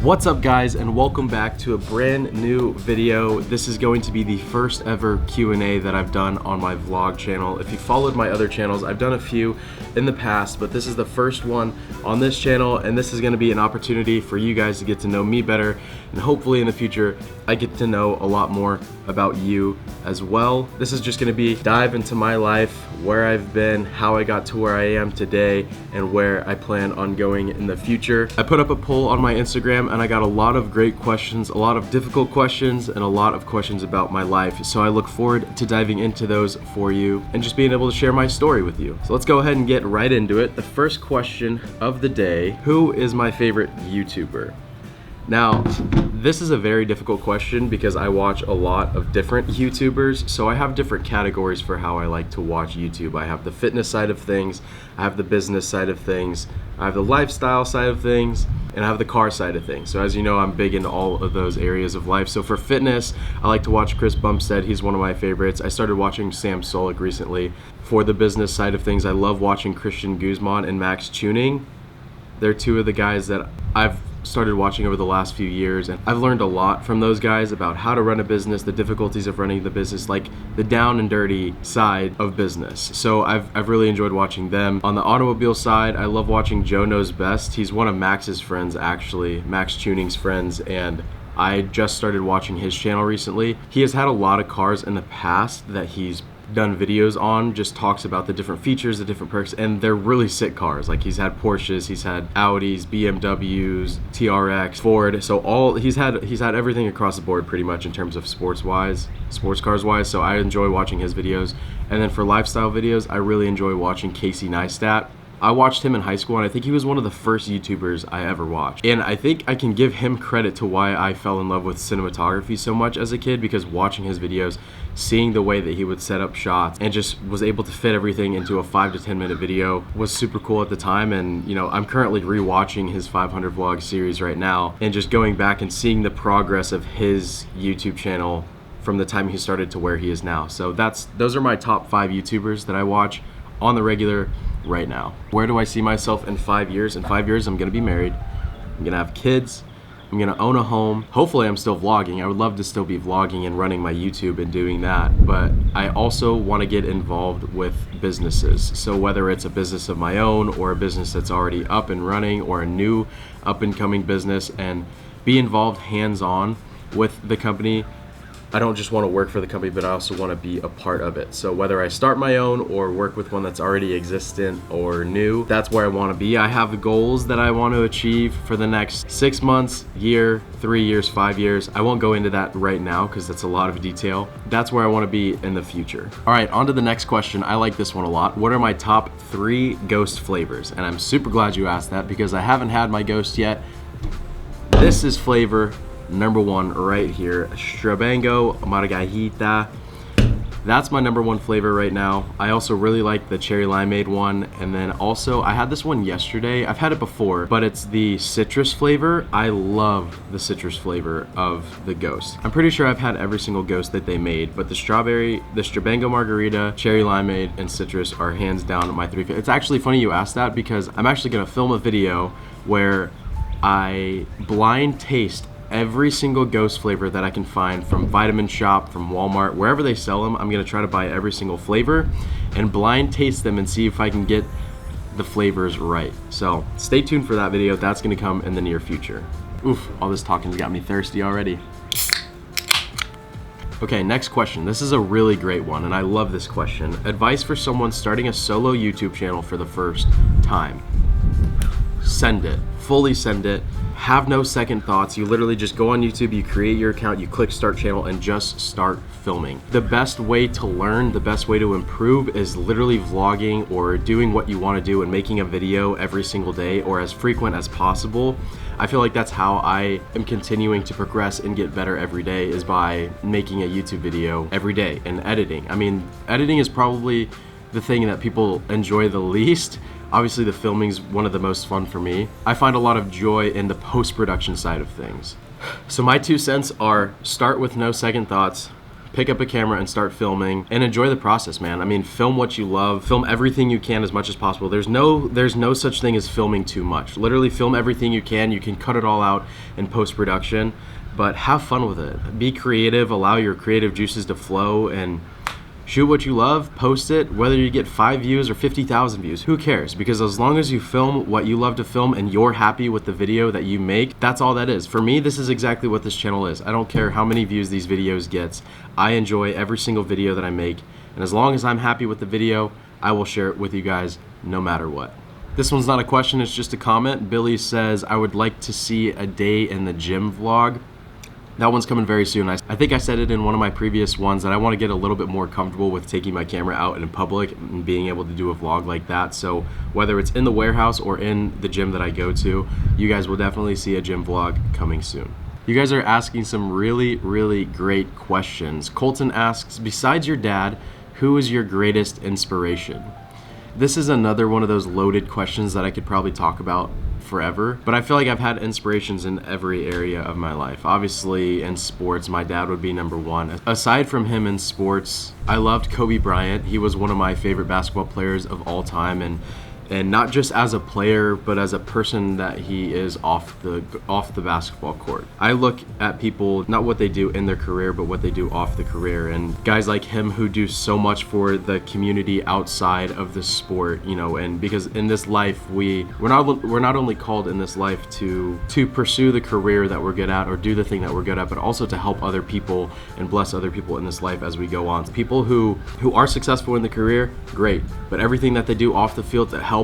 What's up guys, and welcome back to a brand new video. This is going to be the first ever Q&A that I've done on my vlog channel. If you followed my other channels, I've done a few in the past, but this is the first one on this channel, and this is going to be an opportunity for you guys to get to know me better, and hopefully in the future I get to know a lot more about you as well. This is just going to be dive into my life, where I've been, how I got to where I am today, and where I plan on going in the future. I put up a poll on my Instagram and I got a lot of great questions, a lot of difficult questions, and a lot of questions about my life. So I look forward to diving into those for you and just being able to share my story with you. So let's go ahead and get right into it. The first question of the day: who is my favorite YouTuber? Now, this is a very difficult question because I watch a lot of different YouTubers, so I have different categories for how I like to watch YouTube. I have the fitness side of things, I have the business side of things, I have the lifestyle side of things, and I have the car side of things. So as you know, I'm big into all of those areas of life. So for fitness, I like to watch Chris Bumstead. He's one of my favorites. I started watching Sam Solik recently. For the business side of things, I love watching Christian Guzman and Max Tuning. They're two of the guys that I've started watching over the last few years, and I've learned a lot from those guys about how to run a business, the difficulties of running the business, like the down and dirty side of business. So I've really enjoyed watching them. On the automobile side, I love watching Joe Knows Best. He's one of Max's friends, actually, Max Tuning's friends, and I just started watching his channel recently. He has had a lot of cars in the past that he's done videos on, just talks about the different features, the different perks, and they're really sick cars. Like, he's had Porsches, he's had Audis, BMWs, TRX, Ford, so he's had everything across the board pretty much in terms of sports cars wise, so I enjoy watching his videos. And then for lifestyle videos, I really enjoy watching Casey Neistat. I watched him in high school, and I think he was one of the first YouTubers I ever watched. And I think I can give him credit to why I fell in love with cinematography so much as a kid, because watching his videos, seeing the way that he would set up shots and just was able to fit everything into a 5 to 10 minute video was super cool at the time. And you know, I'm currently rewatching his 500 vlog series right now and just going back and seeing the progress of his YouTube channel from the time he started to where he is now. So those are my top 5 YouTubers that I watch on the regular right now. Where do I see myself in 5 years? In 5 years, I'm gonna be married, I'm gonna have kids, I'm gonna own a home. Hopefully I'm still vlogging. I would love to still be vlogging and running my YouTube and doing that, but I also wanna get involved with businesses. So whether it's a business of my own or a business that's already up and running or a new up and coming business, and be involved hands-on with the company. I don't just want to work for the company, but I also want to be a part of it. So whether I start my own or work with one that's already existent or new, that's where I want to be. I have the goals that I want to achieve for the next 6 months, year, 3 years, 5 years. I won't go into that right now because that's a lot of detail. That's where I want to be in the future. All right, on to the next question. I like this one a lot. What are my top 3 ghost flavors? And I'm super glad you asked that because I haven't had my ghost yet. This is flavor number 1 right here, Strabango Margarita. That's my number 1 flavor right now. I also really like the cherry limeade one, and then also I had this one yesterday. I've had it before, but it's the citrus flavor. I love the citrus flavor of the ghost. I'm pretty sure I've had every single ghost that they made, but the Strabango Margarita, cherry limeade, and citrus are hands down my 3 favorites. It's actually funny you asked that because I'm actually gonna film a video where I blind taste every single ghost flavor that I can find from Vitamin Shop, from Walmart, wherever they sell them. I'm gonna try to buy every single flavor and blind taste them and see if I can get the flavors right. So stay tuned for that video. That's gonna come in the near future. Oof, all this talking's got me thirsty already. Okay, next question. This is a really great one, and I love this question. Advice for someone starting a solo YouTube channel for the first time. Send it. Fully send it. Have no second thoughts. You literally just go on YouTube, you create your account, you click start channel, and just start filming. The best way to learn, the best way to improve is literally vlogging or doing what you want to do and making a video every single day or as frequent as possible. I feel like that's how I am continuing to progress and get better every day, is by making a YouTube video every day and editing. I mean, editing is probably the thing that people enjoy the least. Obviously the filming is one of the most fun for me. I find a lot of joy in the post-production side of things. So my 2 cents are: start with no second thoughts, pick up a camera and start filming and enjoy the process, man. I mean, film what you love, film everything you can as much as possible. There's no such thing as filming too much. Literally film everything you can. You can cut it all out in post-production, but have fun with it. Be creative, allow your creative juices to flow, and shoot what you love, post it, whether you get 5 views or 50,000 views, who cares? Because as long as you film what you love to film and you're happy with the video that you make, that's all that is. For me, this is exactly what this channel is. I don't care how many views these videos get. I enjoy every single video that I make, and as long as I'm happy with the video, I will share it with you guys no matter what. This one's not a question, it's just a comment. Billy says, I would like to see a day in the gym vlog. That one's coming very soon. I think I said it in one of my previous ones that I want to get a little bit more comfortable with taking my camera out in public and being able to do a vlog like that. So whether it's in the warehouse or in the gym that I go to, you guys will definitely see a gym vlog coming soon. You guys are asking some really, really great questions. Colton asks, besides your dad, who is your greatest inspiration? This is another one of those loaded questions that I could probably talk about forever, but I feel like I've had inspirations in every area of my life. Obviously in sports, my dad would be number one. Aside from him in sports, I loved Kobe Bryant. He was one of my favorite basketball players of all time, and not just as a player, but as a person that he is off the basketball court. I look at people, not what they do in their career, but what they do off the career, and guys like him who do so much for the community outside of the sport, you know, and because in this life, we're not only called in this life to pursue the career that we're good at or do the thing that we're good at, but also to help other people and bless other people in this life as we go on. People who are successful in the career, great, but everything that they do off the field to help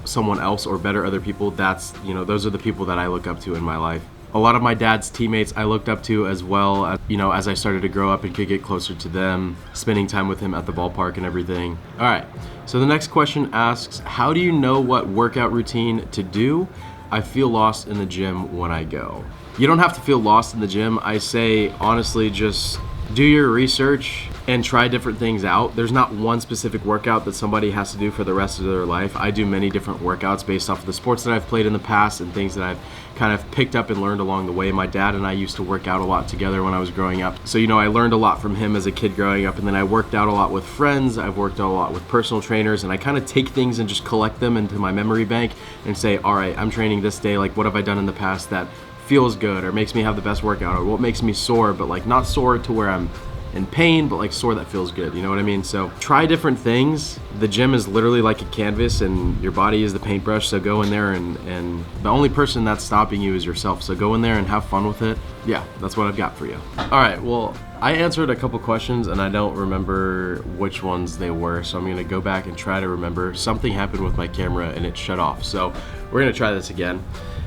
someone else or better other people, that's, you know, those are the people that I look up to in my life. A lot of my dad's teammates I looked up to as well, as, you know, as I started to grow up and could get closer to them, spending time with him at the ballpark and everything. All right, so the next question asks, how do you know what workout routine to do? I feel lost in the gym when I go. You don't have to feel lost in the gym. I say, honestly, just do your research and try different things out. There's not one specific workout that somebody has to do for the rest of their life. I do many different workouts based off of the sports that I've played in the past and things that I've kind of picked up and learned along the way. My dad and I used to work out a lot together when I was growing up. So, you know, I learned a lot from him as a kid growing up, and then I worked out a lot with friends. I've worked out a lot with personal trainers, and I kind of take things and just collect them into my memory bank and say, all right, I'm training this day. Like, what have I done in the past that feels good or makes me have the best workout, or what makes me sore, but like not sore to where I'm in pain, but like sore that feels good, you know what I mean? So try different things. The gym is literally like a canvas and your body is the paintbrush, so go in there and the only person that's stopping you is yourself, so go in there and have fun with it. Yeah, that's what I've got for you. All right, well, I answered a couple questions and I don't remember which ones they were, so I'm gonna go back and try to remember. Something happened with my camera and it shut off, so we're gonna try this again.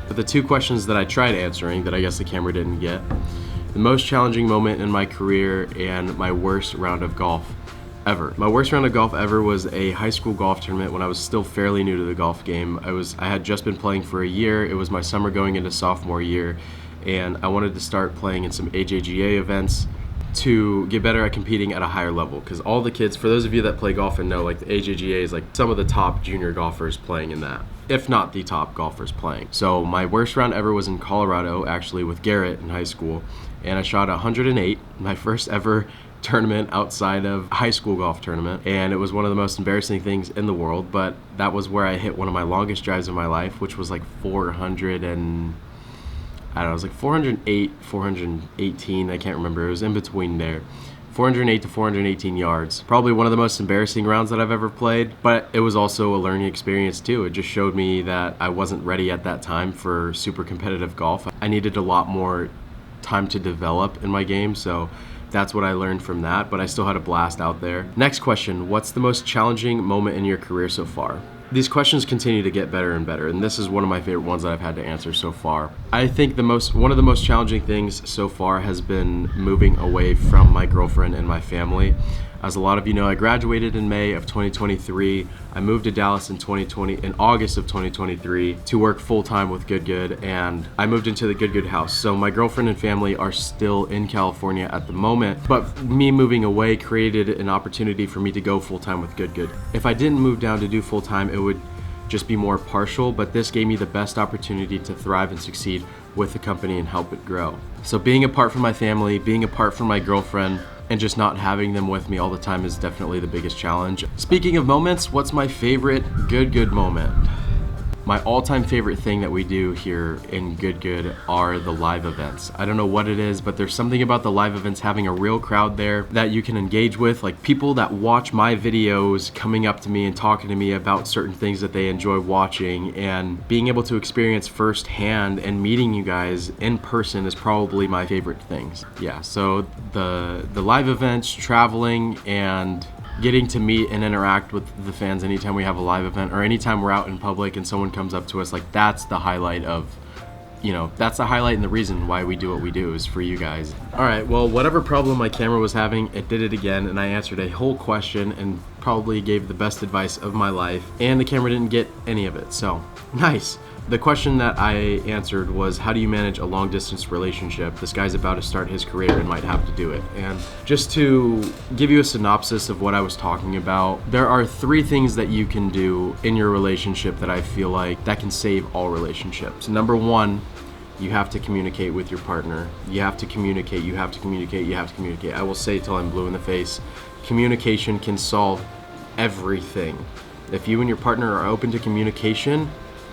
But the two questions that I tried answering that I guess the camera didn't get: the most challenging moment in my career and my worst round of golf ever. My worst round of golf ever was a high school golf tournament when I was still fairly new to the golf game. I had just been playing for a year. It was my summer going into sophomore year, and I wanted to start playing in some AJGA events to get better at competing at a higher level, because all the kids, for those of you that play golf and know, like the AJGA is like some of the top junior golfers playing in that, if not the top golfers playing. So my worst round ever was in Colorado, actually with Garrett in high school, and I shot 108, my first ever tournament outside of high school golf tournament, and it was one of the most embarrassing things in the world, but that was where I hit one of my longest drives of my life, which was like 408, 418, I can't remember, it was in between there. 408 to 418 yards. Probably one of the most embarrassing rounds that I've ever played, but it was also a learning experience too. It just showed me that I wasn't ready at that time for super competitive golf. I needed a lot more time to develop in my game, so that's what I learned from that, but I still had a blast out there. Next question, what's the most challenging moment in your career so far? These questions continue to get better and better, and this is one of my favorite ones that I've had to answer so far. I think one of the most challenging things so far has been moving away from my girlfriend and my family. As a lot of you know, I graduated in May of 2023. I moved to Dallas in August of 2023 to work full-time with Good Good, and I moved into the Good Good house. So my girlfriend and family are still in California at the moment, but me moving away created an opportunity for me to go full-time with Good Good. If I didn't move down to do full-time, it would just be more partial, but this gave me the best opportunity to thrive and succeed with the company and help it grow. So being apart from my family, being apart from my girlfriend, and just not having them with me all the time is definitely the biggest challenge. Speaking of moments, what's my favorite good moment? My all-time favorite thing that we do here in Good are the live events. I don't know what it is, but there's something about the live events having a real crowd there that you can engage with, like people that watch my videos coming up to me and talking to me about certain things that they enjoy watching, and being able to experience firsthand and meeting you guys in person is probably my favorite things. Yeah, so the live events, traveling, and getting to meet and interact with the fans anytime we have a live event or anytime we're out in public and someone comes up to us, like that's the highlight of, you know, that's the highlight and the reason why we do what we do is for you guys. All right, well, whatever problem my camera was having, it did it again, and I answered a whole question and probably gave the best advice of my life, and the camera didn't get any of it, so nice. The question that I answered was, how do you manage a long distance relationship? This guy's about to start his career and might have to do it. And just to give you a synopsis of what I was talking about, there are 3 things that you can do in your relationship that I feel like that can save all relationships. Number 1, you have to communicate with your partner. You have to communicate, you have to communicate, you have to communicate. I will say it till I'm blue in the face. Communication can solve everything. If you and your partner are open to communication,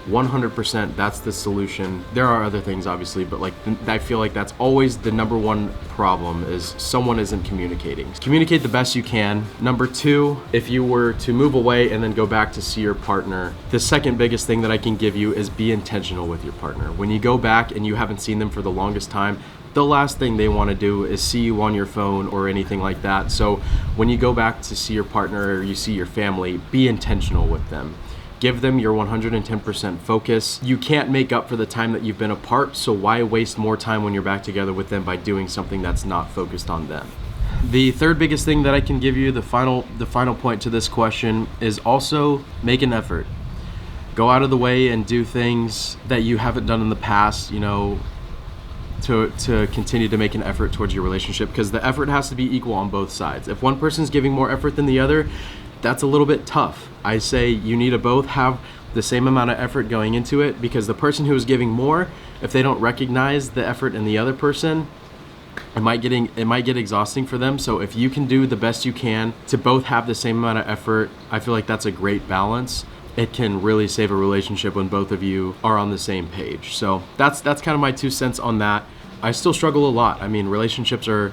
100%, that's the solution. There are other things obviously, but like I feel like that's always the number 1 problem, is someone isn't communicating. Communicate the best you can. Number 2, if you were to move away and then go back to see your partner, the second biggest thing that I can give you is be intentional with your partner. When you go back and you haven't seen them for the longest time, the last thing they want to do is see you on your phone or anything like that. So when you go back to see your partner or you see your family, be intentional with them. Give them your 110% focus. You can't make up for the time that you've been apart, so why waste more time when you're back together with them by doing something that's not focused on them? The third biggest thing that I can give you, the final point to this question, is also make an effort. Go out of the way and do things that you haven't done in the past, you know, to continue to make an effort towards your relationship, because the effort has to be equal on both sides. If one person's giving more effort than the other, that's a little bit tough. I say you need to both have the same amount of effort going into it, because the person who is giving more, if they don't recognize the effort in the other person, it might get exhausting for them. So if you can do the best you can to both have the same amount of effort, I feel like that's a great balance. It can really save a relationship when both of you are on the same page. So that's kind of my 2 cents on that. I still struggle a lot. I mean, relationships are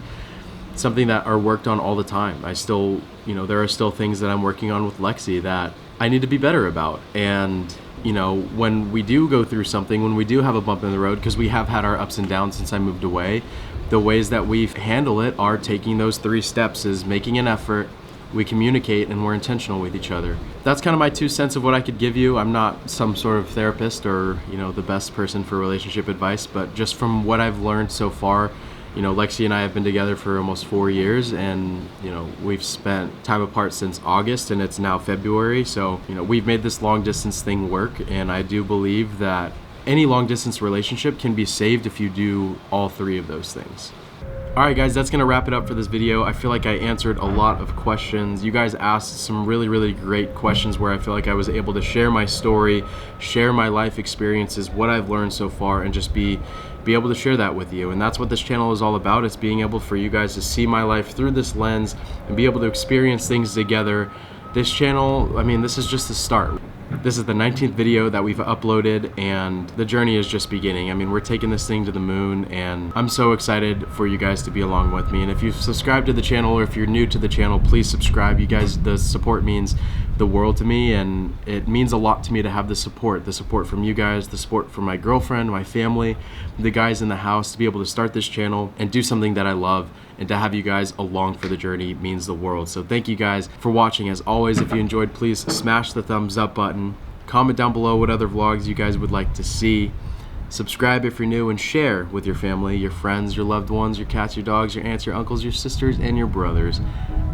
something that are worked on all the time. I still, you know, there are still things that I'm working on with Lexi that I need to be better about. And, you know, when we do go through something, when we do have a bump in the road, because we have had our ups and downs since I moved away, the ways that we handle it are taking those 3 steps, is making an effort, we communicate, and we're intentional with each other. That's kind of my 2 cents of what I could give you. I'm not some sort of therapist or, you know, the best person for relationship advice, but just from what I've learned so far, you know, Lexi and I have been together for almost 4 years, and, you know, we've spent time apart since August, and it's now February. So, you know, we've made this long distance thing work, and I do believe that any long distance relationship can be saved if you do all 3 of those things. All right, guys, that's gonna wrap it up for this video. I feel like I answered a lot of questions. You guys asked some really great questions where I feel like I was able to share my story, share my life experiences, what I've learned so far, and just be able to share that with you. And that's what this channel is all about. It's being able for you guys to see my life through this lens and be able to experience things together. This channel, I mean, this is just the start. This is the 19th video that we've uploaded, and the journey is just beginning. I mean, we're taking this thing to the moon, and I'm so excited for you guys to be along with me. And if you've subscribed to the channel, or if you're new to the channel, please subscribe. You guys, the support means the world to me, and it means a lot to me to have the support from you guys, the support from my girlfriend, my family, the guys in the house, to be able to start this channel and do something that I love, and to have you guys along for the journey means the world. So thank you guys for watching. As always, if you enjoyed, please smash the thumbs up button. Comment down below what other vlogs you guys would like to see. Subscribe if you're new, and share with your family, your friends, your loved ones, your cats, your dogs, your aunts, your uncles, your sisters, and your brothers.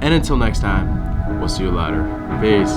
And until next time, we'll see you later. Peace.